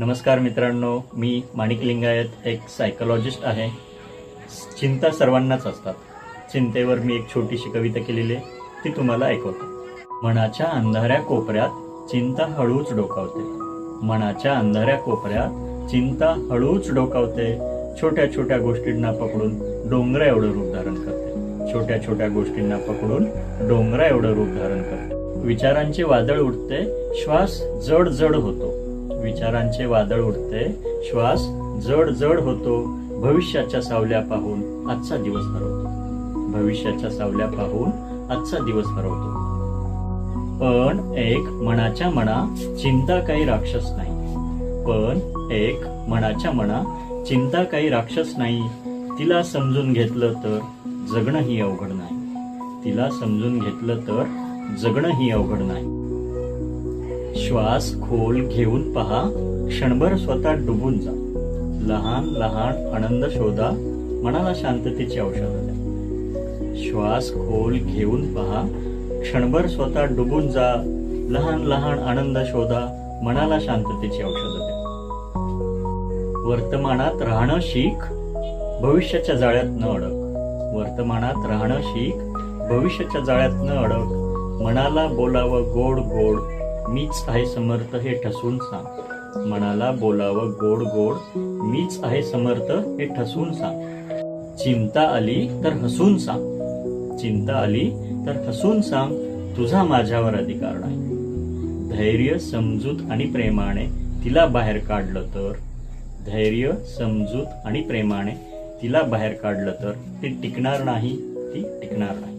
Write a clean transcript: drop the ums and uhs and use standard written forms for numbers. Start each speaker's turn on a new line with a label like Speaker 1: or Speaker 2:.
Speaker 1: नमस्कार मित्रांनो, मी माणिक लिंगायत एक सायकोलॉजिस्ट आहे। चिंता सर्वांनाच असतात। चिंतेवर मी एक छोटीशी कविता केलेली आहे, ती तुम्हाला ऐकवतो। मनाच्या अंधाऱ्या कोपऱ्यात चिंता हळूच डोकावते, मनाच्या अंधाऱ्या कोपऱ्यात चिंता हळूच डोकावते। छोट्या छोट्या गोष्टींना पकडून डोंगरा एवढं रूप धारण करते, छोट्या छोट्या गोष्टींना पकडून डोंगरा एवढं रूप धारण करते। विचारांचे वादळ उठते, श्वास जड जड होतो, विचारांचे वादळ उठते, श्वास जड जड होतो। भविष्याच्या सावल्या पाहून आजचा दिवस हरवतो, भविष्याच्या सावल्या पाहून आजचा दिवस हरवतो। पण एक मनाच्या मना चिंता काही राक्षस नाही, पण एक मनाच्या मना चिंता काही राक्षस नाही। तिला समजून घेतलं तर जगणंही अवघड नाही, तिला समजून घेतलं तर जगणंही अवघड नाही। श्वास खोल घेऊन पहा, क्षणभर स्वतः डुबून जा, लहान लहान आनंद शोधा, मनाला शांततेची औषधं द्या। श्वास खोल घेऊन पहा, क्षणभर स्वतः डुबून जा, लहान लहान आनंद शोधा, मनाला शांततेची औषधं द्या। वर्तमानात राहणं शिक, भविष्याच्या जाळ्यात न अडक, वर्तमानात राहणं शिक, भविष्याच्या जाळ्यात न अडक। मनाला बोलावं गोड गोड, मीच आहे समर्थ हे ठसून सांग, मनाला बोलावं गोड गोड, मीच आहे समर्थ हे ठसून सांग। चिंता आली तर हसून सांग, चिंता आली तर हसून सांग, तुझा माझ्यावर अधिकार नाही। धैर्य समजूत आणि प्रेमाने तिला बाहेर काढलं तर, धैर्य समजूत आणि प्रेमाने तिला बाहेर काढलं तर ती टिकणार नाही, ती टिकणार नाही।